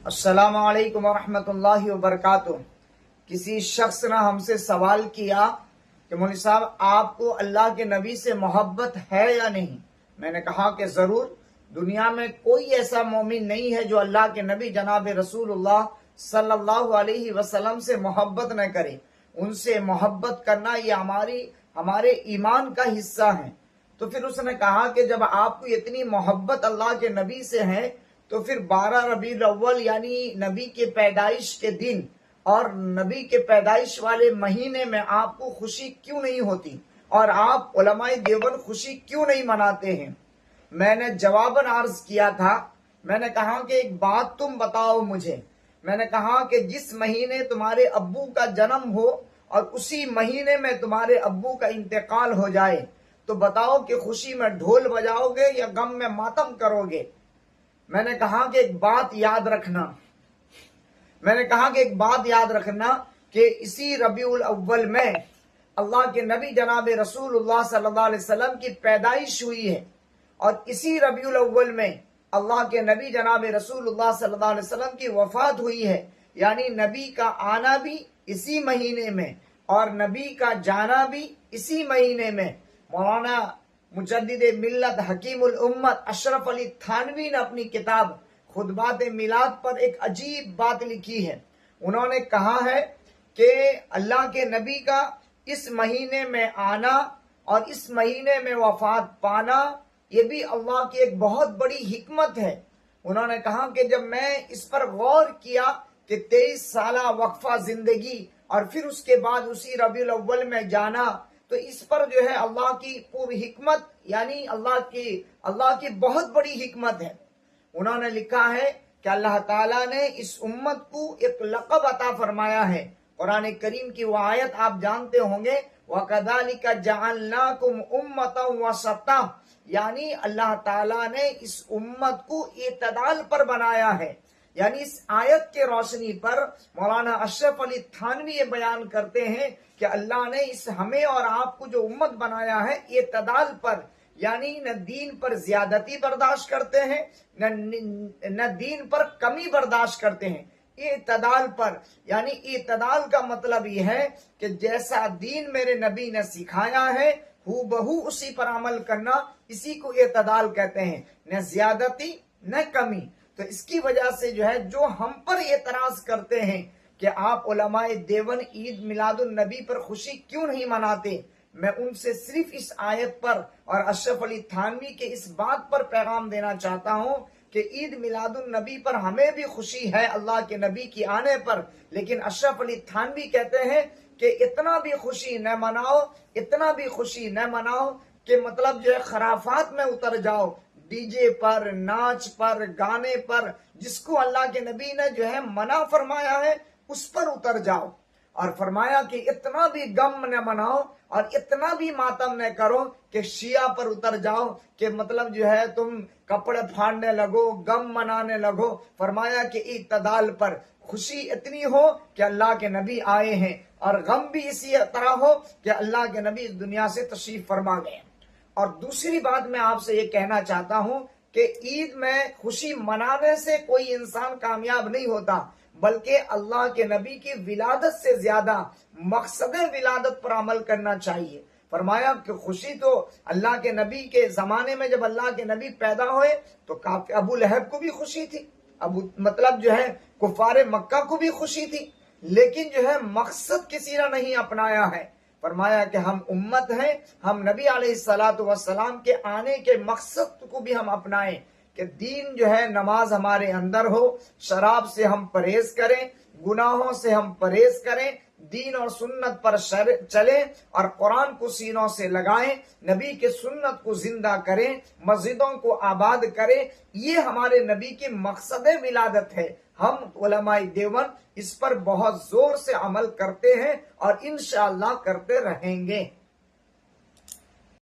السلام علیکم ورحمۃ اللہ وبرکاتہ۔ کسی شخص نے ہم سے سوال کیا کہ مولوی صاحب آپ کو اللہ کے نبی سے محبت ہے یا نہیں؟ میں نے کہا کہ ضرور، دنیا میں کوئی ایسا مومن نہیں ہے جو اللہ کے نبی جناب رسول اللہ صلی اللہ علیہ وسلم سے محبت نہ کرے۔ ان سے محبت کرنا یہ ہمارے ایمان کا حصہ ہے۔ تو پھر اس نے کہا کہ جب آپ کو اتنی محبت اللہ کے نبی سے ہے تو پھر 12 ربیع الاول یعنی نبی کے پیدائش کے دن اور نبی کے پیدائش والے مہینے میں آپ کو خوشی کیوں نہیں ہوتی، اور آپ علماء دیوبند خوشی کیوں نہیں مناتے ہیں؟ میں نے جواباً عرض کیا تھا، میں نے کہا کہ ایک بات تم بتاؤ مجھے۔ میں نے کہا کہ جس مہینے تمہارے ابو کا جنم ہو اور اسی مہینے میں تمہارے ابو کا انتقال ہو جائے تو بتاؤ کہ خوشی میں ڈھول بجاؤ گے یا غم میں ماتم کرو گے؟ میں نے کہا کہ ایک بات یاد رکھنا کہ اسی ربیع الاول میں اللہ کے نبی جناب رسول اللہ صلی اللہ علیہ وسلم کی پیدائش ہوئی ہے، اور اسی ربیع الاول میں اللہ کے نبی جناب رسول اللہ صلی اللہ علیہ وسلم کی وفات ہوئی ہے۔ یعنی نبی کا آنا بھی اسی مہینے میں اور نبی کا جانا بھی اسی مہینے میں۔ مولانا مجدد ملت حکیم الامت اشرف علی تھانوی نے اپنی کتاب خطبات میلاد پر ایک عجیب بات لکھی ہے۔ انہوں نے کہا ہے کہ اللہ کے نبی کا اس مہینے میں آنا اور اس مہینے میں وفات پانا یہ بھی اللہ کی ایک بہت بڑی حکمت ہے۔ انہوں نے کہا کہ جب میں اس پر غور کیا کہ 23 سالہ وقفہ زندگی اور پھر اس کے بعد اسی ربیع الاول میں جانا، تو اس پر جو ہے اللہ کی پوری حکمت یعنی اللہ کی بہت بڑی حکمت ہے۔ انہوں نے لکھا ہے کہ اللہ تعالیٰ نے اس امت کو ایک لقب عطا فرمایا ہے۔ قرآن کریم کی وہ آیت آپ جانتے ہوں گے، وَكَذَلِكَ جَعَلْنَاكُمْ أُمَّةً وَسَطًا، یعنی اللہ تعالیٰ نے اس امت کو اعتدال پر بنایا ہے۔ یعنی اس آیت کے روشنی پر مولانا اشرف علی تھانوی یہ بیان کرتے ہیں کہ اللہ نے ہمیں اور آپ کو جو امت بنایا ہے اعتدال پر، یعنی نہ دین پر زیادتی برداشت کرتے ہیں نہ دین پر کمی برداشت کرتے ہیں، اعتدال پر۔ یعنی اعتدال کا مطلب یہ ہے کہ جیسا دین میرے نبی نے سکھایا ہے ہو بہو اسی پر عمل کرنا، اسی کو اعتدال کہتے ہیں، نہ زیادتی نہ کمی۔ تو اس کی وجہ سے جو ہے جو ہم پر اعتراض کرتے ہیں کہ آپ علماء دیوبند عید میلاد النبی پر خوشی کیوں نہیں مناتے، میں ان سے صرف اس آیت پر اور اشرف علی تھانوی کے اس بات پر پیغام دینا چاہتا ہوں کہ عید میلاد النبی پر ہمیں بھی خوشی ہے اللہ کے نبی کی آنے پر، لیکن اشرف علی تھانوی کہتے ہیں کہ اتنا بھی خوشی نہ مناؤ کہ مطلب جو ہے خرافات میں اتر جاؤ، ڈی جے پر، ناچ پر، گانے پر، جس کو اللہ کے نبی نے جو ہے منع فرمایا ہے اس پر اتر جاؤ۔ اور فرمایا کہ اتنا بھی غم نہ مناؤ اور اتنا بھی ماتم نہ کرو کہ شیعہ پر اتر جاؤ کہ مطلب جو ہے تم کپڑے پھاڑنے لگو، غم منانے لگو۔ فرمایا کہ اعتدال پر خوشی اتنی ہو کہ اللہ کے نبی آئے ہیں، اور غم بھی اسی طرح ہو کہ اللہ کے نبی اس دنیا سے تشریف فرما گئے۔ اور دوسری بات میں آپ سے یہ کہنا چاہتا ہوں کہ عید میں خوشی منانے سے کوئی انسان کامیاب نہیں ہوتا، بلکہ اللہ کے نبی کی ولادت سے زیادہ مقصد ولادت پر عمل کرنا چاہیے۔ فرمایا کہ خوشی تو اللہ کے نبی کے زمانے میں جب اللہ کے نبی پیدا ہوئے تو ابو لہب کو بھی خوشی تھی، مطلب جو ہے کفار مکہ کو بھی خوشی تھی، لیکن جو ہے مقصد کسی نے نہیں اپنایا ہے۔ فرمایا کہ ہم امت ہیں، ہم نبی علیہ الصلوۃ والسلام کے آنے کے مقصد کو بھی ہم اپنائیں کہ دین جو ہے نماز ہمارے اندر ہو، شراب سے ہم پرہیز کریں، گناہوں سے ہم پرہیز کریں، دین اور سنت پر چلیں اور قرآن کو سینوں سے لگائیں، نبی کے سنت کو زندہ کریں، مسجدوں کو آباد کریں۔ یہ ہمارے نبی کی مقصد ولادت ہے۔ ہم علماء دیوبند اس پر بہت زور سے عمل کرتے ہیں اور انشاءاللہ کرتے رہیں گے۔